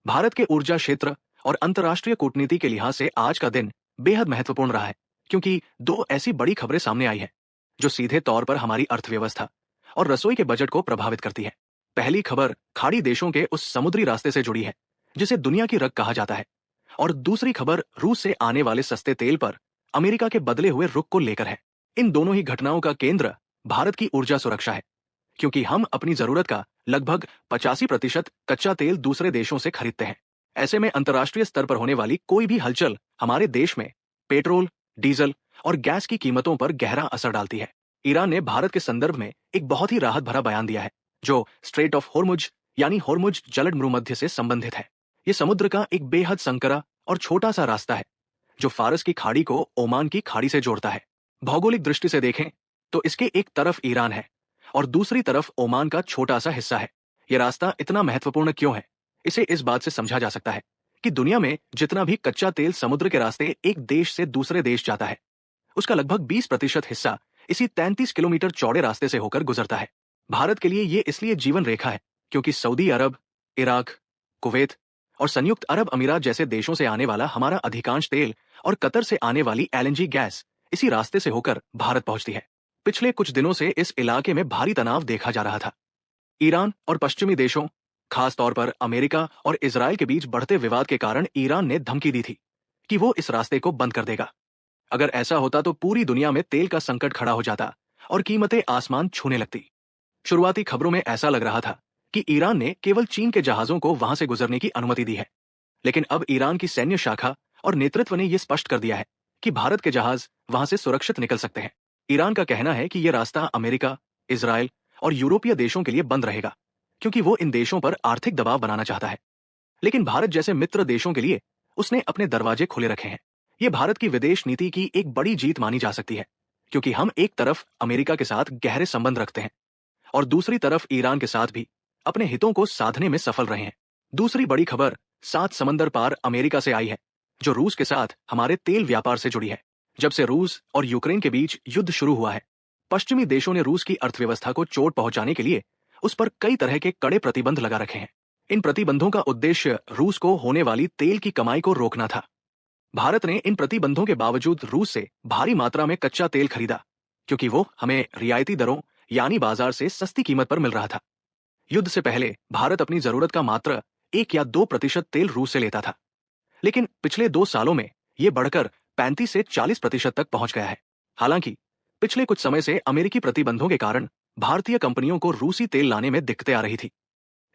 भारत के ऊर्जा क्षेत्र और अंतर्राष्ट्रीय कूटनीति के लिहाज से आज का दिन बेहद महत्वपूर्ण रहा है, क्योंकि दो ऐसी बड़ी खबरें सामने आई हैं जो सीधे तौर पर हमारी अर्थव्यवस्था और रसोई के बजट को प्रभावित करती है। पहली खबर खाड़ी देशों के उस समुद्री रास्ते से जुड़ी है जिसे दुनिया की रग कहा जाता है, और दूसरी खबर रूस से आने वाले सस्ते तेल पर अमेरिका के बदले हुए रुख को लेकर है। इन दोनों ही घटनाओं का केंद्र भारत की ऊर्जा सुरक्षा है, क्योंकि हम अपनी जरूरत का लगभग 85% कच्चा तेल दूसरे देशों से खरीदते हैं। ऐसे में अंतर्राष्ट्रीय स्तर पर होने वाली कोई भी हलचल हमारे देश में पेट्रोल, डीजल और गैस की कीमतों पर गहरा असर डालती है। ईरान ने भारत के संदर्भ में एक बहुत ही राहत भरा बयान दिया है, जो स्ट्रेट ऑफ होर्मुज यानी होर्मुज जलद भूमध्य से संबंधित है। यह समुद्र का एक बेहद संकरा और छोटा सा रास्ता है जो फारस की खाड़ी को ओमान की खाड़ी से जोड़ता है। भौगोलिक दृष्टि से देखें तो इसके एक तरफ ईरान है और दूसरी तरफ ओमान का छोटा सा हिस्सा है। यह रास्ता इतना महत्वपूर्ण क्यों है, इसे इस बात से समझा जा सकता है कि दुनिया में जितना भी कच्चा तेल समुद्र के रास्ते एक देश से दूसरे देश जाता है, उसका लगभग 20% हिस्सा इसी 33 किलोमीटर चौड़े रास्ते से होकर गुजरता है। भारत के लिए ये इसलिए जीवन रेखा है क्योंकि सऊदी अरब, इराक, कुवैत और संयुक्त अरब अमीरात जैसे देशों से आने वाला हमारा अधिकांश तेल और कतर से आने वाली एलएनजी गैस इसी रास्ते से होकर भारत पहुंचती है। पिछले कुछ दिनों से इस इलाके में भारी तनाव देखा जा रहा था। ईरान और पश्चिमी देशों, खास तौर पर अमेरिका और इजराइल के बीच बढ़ते विवाद के कारण ईरान ने धमकी दी थी कि वो इस रास्ते को बंद कर देगा। अगर ऐसा होता तो पूरी दुनिया में तेल का संकट खड़ा हो जाता और कीमतें आसमान छूने लगती। शुरुआती खबरों में ऐसा लग रहा था कि ईरान ने केवल चीन के जहाजों को वहां से गुजरने की अनुमति दी है, लेकिन अब ईरान की सैन्य शाखा और नेतृत्व ने यह स्पष्ट कर दिया है कि भारत के जहाज वहां से सुरक्षित निकल सकते हैं। ईरान का कहना है कि यह रास्ता अमेरिका, इजराइल और यूरोपीय देशों के लिए बंद रहेगा, क्योंकि वो इन देशों पर आर्थिक दबाव बनाना चाहता है। लेकिन भारत जैसे मित्र देशों के लिए उसने अपने दरवाजे खुले रखे हैं। ये भारत की विदेश नीति की एक बड़ी जीत मानी जा सकती है, क्योंकि हम एक तरफ अमेरिका के साथ गहरे संबंध रखते हैं और दूसरी तरफ ईरान के साथ भी अपने हितों को साधने में सफल रहे हैं। दूसरी बड़ी खबर 7 समंदर पार अमेरिका से आई है, जो रूस के साथ हमारे तेल व्यापार से जुड़ी है। जब से रूस और यूक्रेन के बीच युद्ध शुरू हुआ है, पश्चिमी देशों ने रूस की अर्थव्यवस्था को चोट पहुंचाने के लिए उस पर कई तरह के कड़े प्रतिबंध लगा रखे हैं। इन प्रतिबंधों का उद्देश्य रूस को होने वाली तेल की कमाई को रोकना था। भारत ने इन प्रतिबंधों के बावजूद रूस से भारी मात्रा में कच्चा तेल खरीदा, क्योंकि वो हमें रियायती दरों यानी बाजार से सस्ती कीमत पर मिल रहा था। युद्ध से पहले भारत अपनी जरूरत का मात्र 1 या 2% तेल रूस से लेता था, लेकिन पिछले 2 सालों में ये बढ़कर 35 से 40% तक पहुंच गया है। हालांकि पिछले कुछ समय से अमेरिकी प्रतिबंधों के कारण भारतीय कंपनियों को रूसी तेल लाने में दिक्कतें आ रही थी,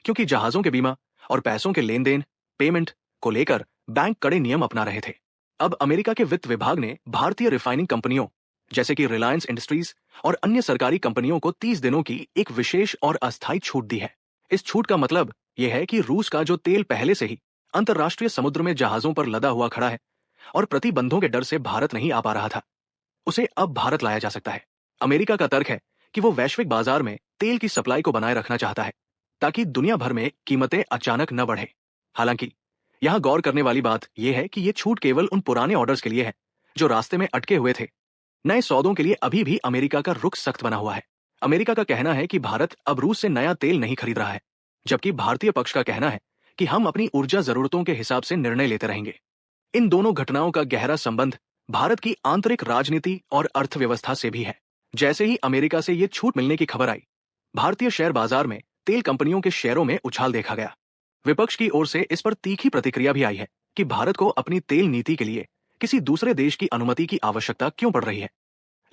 क्योंकि जहाजों के बीमा और पैसों के लेन देन पेमेंट को लेकर बैंक कड़े नियम अपना रहे थे। अब अमेरिका के वित्त विभाग ने भारतीय रिफाइनिंग कंपनियों जैसे कि रिलायंस इंडस्ट्रीज और अन्य सरकारी कंपनियों को 30 दिनों की एक विशेष और अस्थायी छूट दी है। इस छूट का मतलब यह है कि रूस का जो तेल पहले से ही अंतर्राष्ट्रीय समुद्र में जहाजों पर लदा हुआ खड़ा है और प्रतिबंधों के डर से भारत नहीं आ पा रहा था, उसे अब भारत लाया जा सकता है। अमेरिका का तर्क है कि वो वैश्विक बाजार में तेल की सप्लाई को बनाए रखना चाहता है, ताकि दुनिया भर में कीमतें अचानक न बढ़े। हालांकि यहां गौर करने वाली बात यह है कि यह छूट केवल उन पुराने ऑर्डर्स के लिए है जो रास्ते में अटके हुए थे। नए सौदों के लिए अभी भी अमेरिका का रुख सख्त बना हुआ है। अमेरिका का कहना है कि भारत अब रूस से नया तेल नहीं खरीद रहा है, जबकि भारतीय पक्ष का कहना है कि हम अपनी ऊर्जा जरूरतों के हिसाब से निर्णय लेते रहेंगे। इन दोनों घटनाओं का गहरा संबंध भारत की आंतरिक राजनीति और अर्थव्यवस्था से भी है। जैसे ही अमेरिका से ये छूट मिलने की खबर आई, भारतीय शेयर बाजार में तेल कंपनियों के शेयरों में उछाल देखा गया। विपक्ष की ओर से इस पर तीखी प्रतिक्रिया भी आई है कि भारत को अपनी तेल नीति के लिए किसी दूसरे देश की अनुमति की आवश्यकता क्यों पड़ रही है।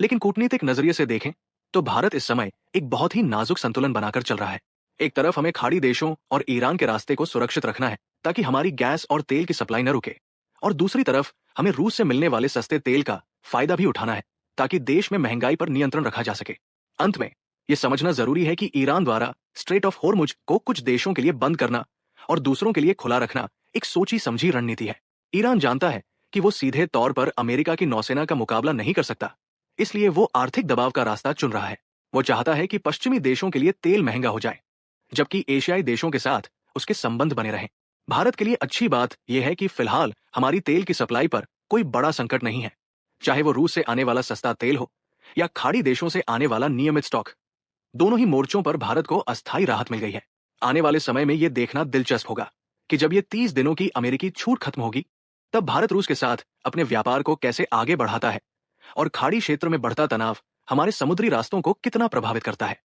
लेकिन कूटनीतिक नजरिए से देखें तो भारत इस समय एक बहुत ही नाजुक संतुलन बनाकर चल रहा है। एक तरफ हमें खाड़ी देशों और ईरान के रास्ते को सुरक्षित रखना है ताकि हमारी गैस और तेल की सप्लाई न रुके, और दूसरी तरफ हमें रूस से मिलने वाले सस्ते तेल का फायदा भी उठाना है ताकि देश में महंगाई पर नियंत्रण रखा जा सके। अंत में यह समझना जरूरी है कि ईरान द्वारा स्ट्रेट ऑफ होर्मुज को कुछ देशों के लिए बंद करना और दूसरों के लिए खुला रखना एक सोची समझी रणनीति है। ईरान जानता है कि वो सीधे तौर पर अमेरिका की नौसेना का मुकाबला नहीं कर सकता, इसलिए वो आर्थिक दबाव का रास्ता चुन रहा है। वो चाहता है कि पश्चिमी देशों के लिए तेल महंगा हो जाए, जबकि एशियाई देशों के साथ उसके संबंध बने रहें। भारत के लिए अच्छी बात यह है कि फिलहाल हमारी तेल की सप्लाई पर कोई बड़ा संकट नहीं है, चाहे वो रूस से आने वाला सस्ता तेल हो या खाड़ी देशों से आने वाला नियमित स्टॉक। दोनों ही मोर्चों पर भारत को अस्थायी राहत मिल गई है। आने वाले समय में यह देखना दिलचस्प होगा कि जब ये 30 दिनों की अमेरिकी छूट खत्म होगी, तब भारत रूस के साथ अपने व्यापार को कैसे आगे बढ़ाता है और खाड़ी क्षेत्र में बढ़ता तनाव हमारे समुद्री रास्तों को कितना प्रभावित करता है।